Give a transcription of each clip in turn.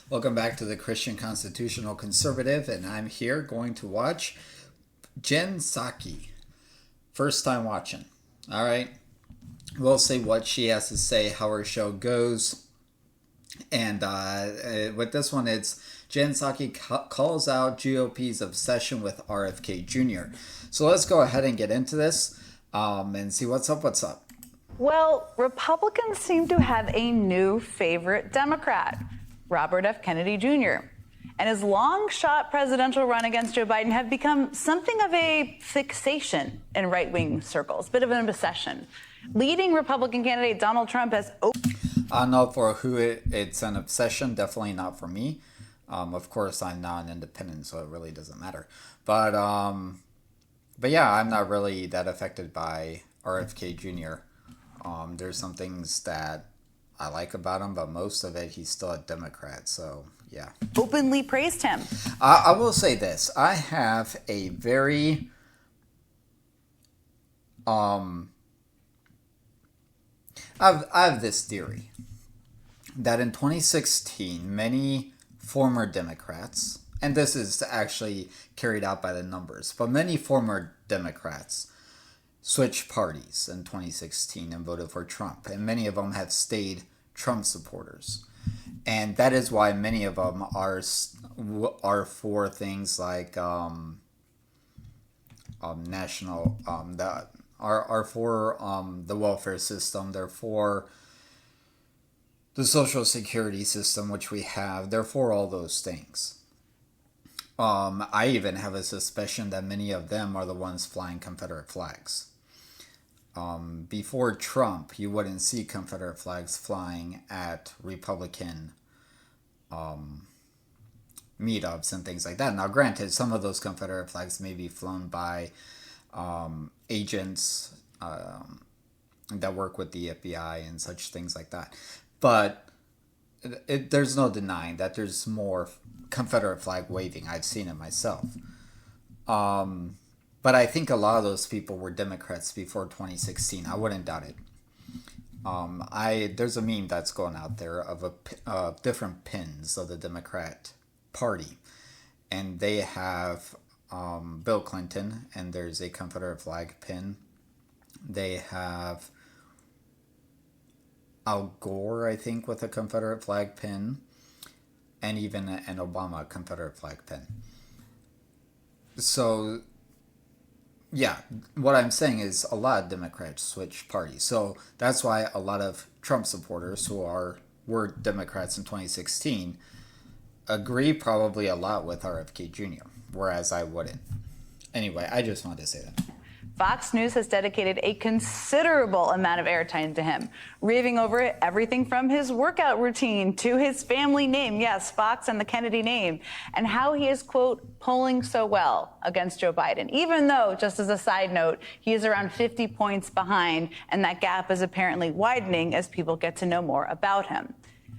Welcome back to the Christian Constitutional Conservative, and I'm here going to watch Jen Psaki. First time watching. All right. We'll see what she has to say, how her show goes. And with this one, it's Jen Psaki calls out GOP's obsession with RFK Jr. So let's go ahead and get into this and see what's up. Well, Republicans seem to have a new favorite Democrat, Robert F. Kennedy Jr. And his long-shot presidential run against Joe Biden have become something of a fixation in right-wing circles, bit of an obsession. Leading Republican candidate Donald Trump has... I don't know for who it's an obsession, definitely not for me. Of course, I'm not an independent, so it really doesn't matter. But yeah, I'm not really that affected by RFK Jr. There's some things that I like about him, but most of it, he's still a Democrat, so yeah. Openly praised him. I will say this. I have a very... I have this theory that in 2016, many former Democrats, and this is actually carried out by the numbers, but many former Democrats switched parties in 2016 and voted for Trump, and many of them have stayed Trump supporters. And that is why many of them are for things like national are for the welfare system. They're for the social security system, which we have. They're for all those things. I even have a suspicion that many of them are the ones flying Confederate flags. Before Trump, you wouldn't see Confederate flags flying at Republican meetups and things like that. Now, granted, some of those Confederate flags may be flown by agents that work with the FBI and such things like that. But there's no denying that there's more Confederate flag waving. I've seen it myself. But I think a lot of those people were Democrats before 2016. I wouldn't doubt it. There's a meme that's going out there of different pins of the Democrat Party. And they have Bill Clinton, and there's a Confederate flag pin. They have Al Gore, I think, with a Confederate flag pin. And even an Obama Confederate flag pin. So... yeah, what I'm saying is a lot of Democrats switch parties. So that's why a lot of Trump supporters who were Democrats in 2016 agree probably a lot with RFK Jr., whereas I wouldn't. Anyway, I just wanted to say that. Fox News has dedicated a considerable amount of airtime to him, raving over everything from his workout routine to his family name, yes, Fox and the Kennedy name, and how he is, quote, polling so well against Joe Biden, even though, just as a side note, he is around 50 points behind, and that gap is apparently widening as people get to know more about him.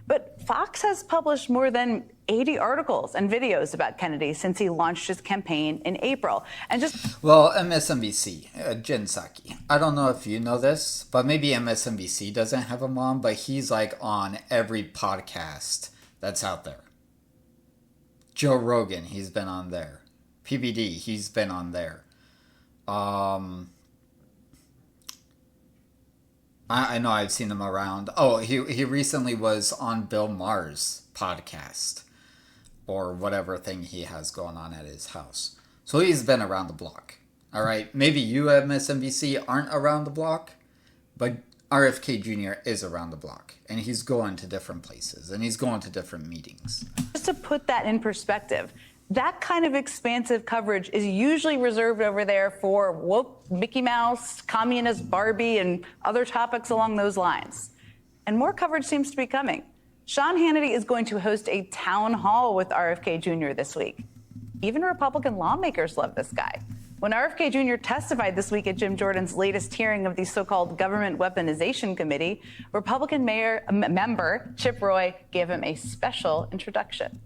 But Fox has published more than 80 articles and videos about Kennedy since he launched his campaign in April. And well, MSNBC, Jen Psaki. I don't know if you know this, but maybe MSNBC doesn't have him on, but he's like on every podcast that's out there. Joe Rogan, he's been on there. PBD, he's been on there. I know I've seen him around. Oh, he recently was on Bill Maher's podcast or whatever thing he has going on at his house. So he's been around the block. All right. Maybe you at MSNBC aren't around the block, but RFK Jr. is around the block, and he's going to different places and he's going to different meetings. Just to put that in perspective, that kind of expansive coverage is usually reserved over there for woke Mickey Mouse, communist Barbie, and other topics along those lines. And more coverage seems to be coming. Sean Hannity is going to host a town hall with RFK Jr. this week. Even Republican lawmakers love this guy. When RFK Jr. testified this week at Jim Jordan's latest hearing of the so-called Government Weaponization Committee, Republican member Chip Roy gave him a special introduction.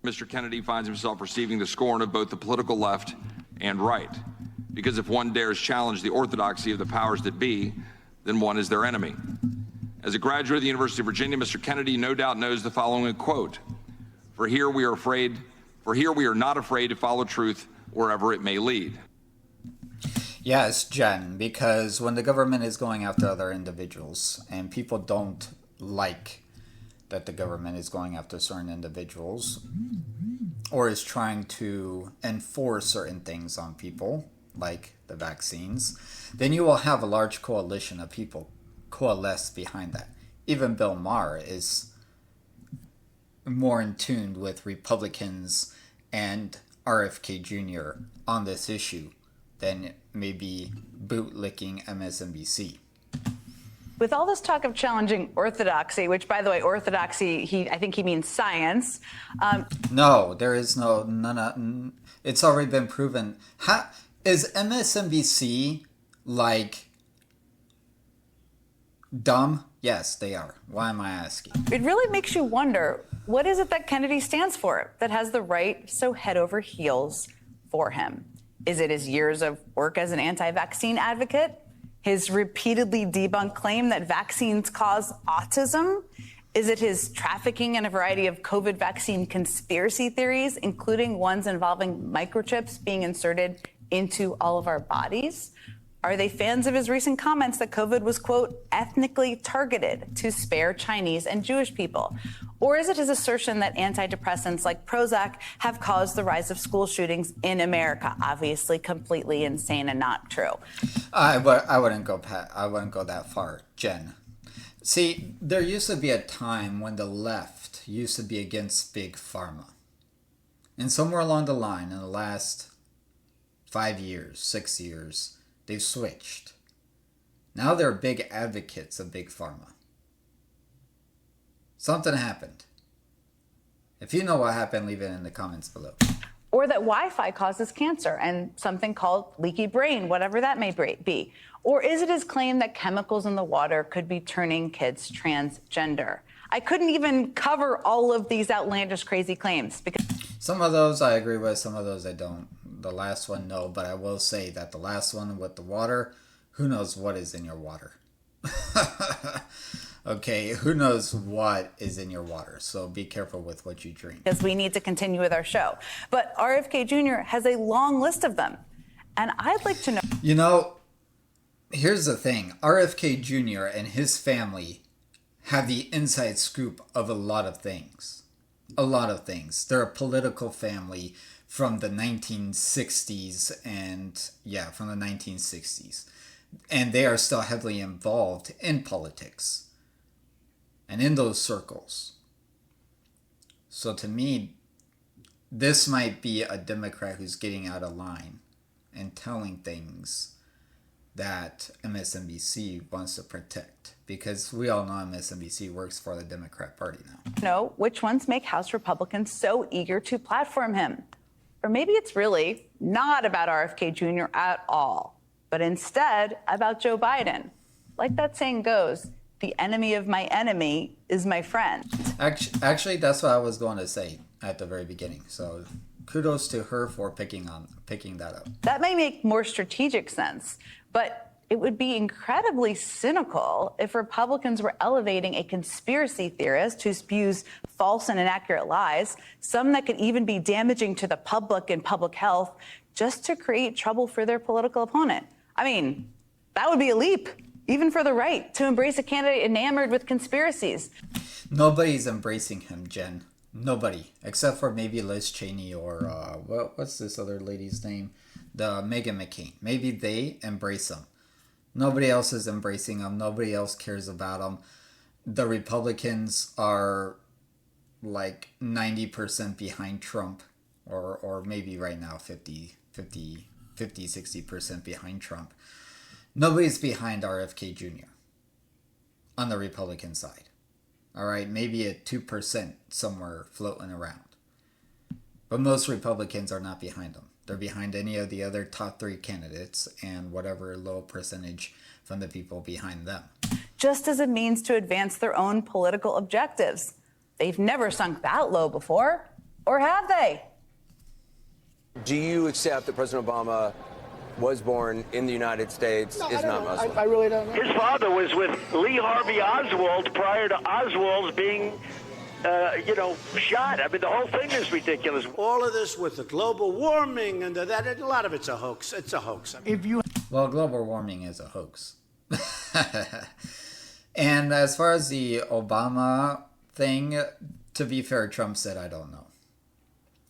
Mr. Kennedy finds himself receiving the scorn of both the political left and right. Because if one dares challenge the orthodoxy of the powers that be, then one is their enemy. As a graduate of the University of Virginia, Mr. Kennedy no doubt knows the following quote: For here we are not afraid to follow truth wherever it may lead. Yes, Jen, because when the government is going after other individuals and people don't like that the government is going after certain individuals or is trying to enforce certain things on people, like the vaccines, then you will have a large coalition of people coalesce behind that. Even Bill Maher is more in tune with Republicans and RFK Jr. on this issue than maybe bootlicking MSNBC. With all this talk of challenging orthodoxy, which, by the way, orthodoxy, I think he means science. No, there is none. It's already been proven. Is MSNBC like dumb? Yes, they are. Why am I asking? It really makes you wonder, what is it that Kennedy stands for that has the right so head over heels for him? Is it his years of work as an anti-vaccine advocate? His repeatedly debunked claim that vaccines cause autism? Is it his trafficking in a variety of COVID vaccine conspiracy theories, including ones involving microchips being inserted into all of our bodies? Are they fans of his recent comments that COVID was, quote, ethnically targeted to spare Chinese and Jewish people? Or is it his assertion that antidepressants like Prozac have caused the rise of school shootings in America? Obviously completely insane and not true. I wouldn't go that far, Jen. See, there used to be a time when the left used to be against big pharma. And somewhere along the line, in the last 5 years, 6 years, they've switched. Now they're big advocates of big pharma. Something happened. If you know what happened, leave it in the comments below. Or that Wi-Fi causes cancer and something called leaky brain, whatever that may be. Or is it his claim that chemicals in the water could be turning kids transgender? I couldn't even cover all of these outlandish, crazy claims because some of those I agree with, some of those I don't. The last one, no, but I will say that the last one with the water, who knows what is in your water? Okay, who knows what is in your water? So be careful with what you drink. Because we need to continue with our show. But RFK Jr. has a long list of them. And I'd like to know. You know, here's the thing. RFK Jr. and his family have the inside scoop of a lot of things. A lot of things. They're a political family from the 1960s from the 1960s. And they are still heavily involved in politics and in those circles. So to me, this might be a Democrat who's getting out of line and telling things that MSNBC wants to protect, because we all know MSNBC works for the Democrat Party now. Know which ones make House Republicans so eager to platform him. Or maybe it's really not about RFK Jr. at all, but instead about Joe Biden. Like that saying goes, the enemy of my enemy is my friend. Actually, that's what I was going to say at the very beginning. So kudos to her for picking that up. That may make more strategic sense, but it would be incredibly cynical if Republicans were elevating a conspiracy theorist who spews false and inaccurate lies, some that could even be damaging to the public and public health, just to create trouble for their political opponent. I mean, that would be a leap, even for the right, to embrace a candidate enamored with conspiracies. Nobody's embracing him, Jen. Nobody, except for maybe Liz Cheney or what's this other lady's name? The Meghan McCain. Maybe they embrace him. Nobody else is embracing him. Nobody else cares about him. The Republicans are like 90% behind Trump, or maybe right now 60% behind Trump. Nobody's behind RFK Jr. on the Republican side. All right, maybe at 2% somewhere floating around. But most Republicans are not behind them. They're behind any of the other top 3 candidates and whatever low percentage from the people behind them. Just as a means to advance their own political objectives. They've never sunk that low before, or have they? Do you accept that President Obama was born in the United States, is not Muslim. I really don't know. His father was with Lee Harvey Oswald prior to Oswald being, shot. I mean, the whole thing is ridiculous. All of this with the global warming and that, a lot of it's a hoax. It's a hoax. Well, global warming is a hoax. And as far as the Obama thing, to be fair, Trump said, I don't know.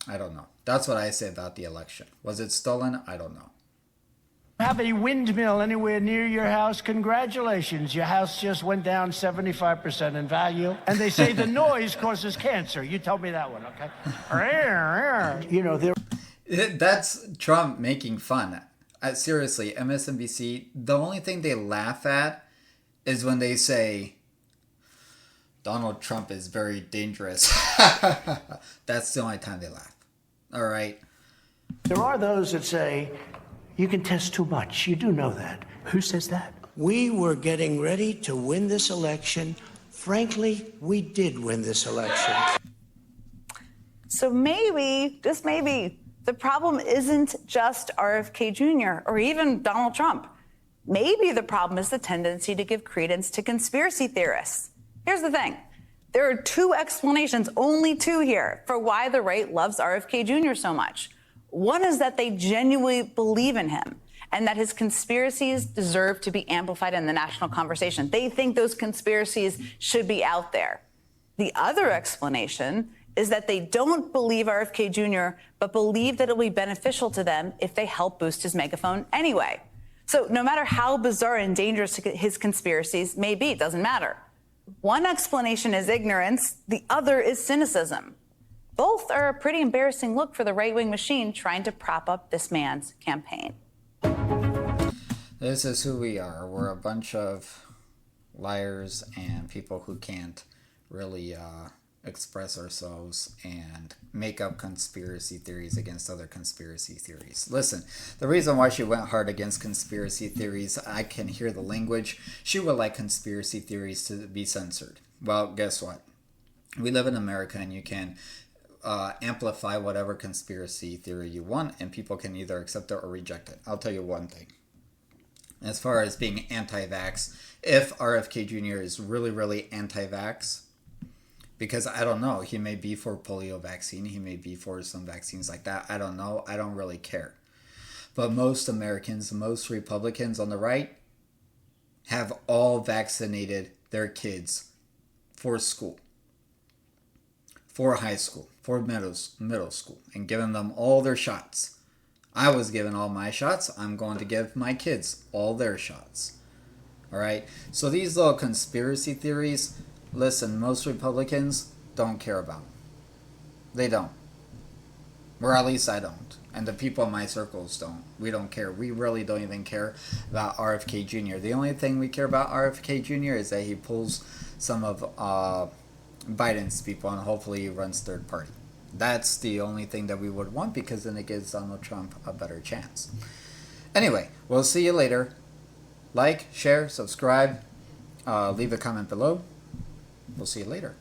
I don't know. That's what I say about the election. Was it stolen? I don't know. Have a windmill anywhere near your house? Congratulations. Your house just went down 75% in value. And they say the noise causes cancer. You told me that one, okay? You know, That's Trump making fun. Seriously, MSNBC, the only thing they laugh at is when they say Donald Trump is very dangerous. That's the only time they laugh. All right. there are those that say, you can test too much. You do know that. Who says that? We were getting ready to win this election. Frankly, we did win this election. So maybe, just maybe, the problem isn't just RFK Jr. or even Donald Trump. Maybe the problem is the tendency to give credence to conspiracy theorists. Here's the thing. There are two explanations, only two here, for why the right loves RFK Jr. so much. One is that they genuinely believe in him and that his conspiracies deserve to be amplified in the national conversation. They think those conspiracies should be out there. The other explanation is that they don't believe RFK Jr., but believe that it'll be beneficial to them if they help boost his megaphone anyway. So no matter how bizarre and dangerous his conspiracies may be, it doesn't matter. One explanation is ignorance, the other is cynicism. Both are a pretty embarrassing look for the right-wing machine trying to prop up this man's campaign. This is who we are. We're a bunch of liars and people who can't really express ourselves and make up conspiracy theories against other conspiracy theories. Listen, the reason why she went hard against conspiracy theories, I can hear the language. She would like conspiracy theories to be censored. Well, guess what? We live in America and you can amplify whatever conspiracy theory you want and people can either accept it or reject it. I'll tell you one thing. As far as being anti-vax, if RFK Jr. is really, really anti-vax, because I don't know, he may be for polio vaccine, he may be for some vaccines like that, I don't know, I don't really care. But most Americans, most Republicans on the right have all vaccinated their kids for school, for high school, for middle school, and given them all their shots. I was given all my shots. I'm going to give my kids all their shots. All right? So these little conspiracy theories, listen, most Republicans don't care about them. They don't. Or at least I don't. And the people in my circles don't. We don't care. We really don't even care about RFK Jr. The only thing we care about RFK Jr. is that he pulls some of Biden's people and hopefully he runs third party. That's the only thing that we would want because then it gives Donald Trump a better chance. Anyway, we'll see you later. Like, share, subscribe, leave a comment below. We'll see you later.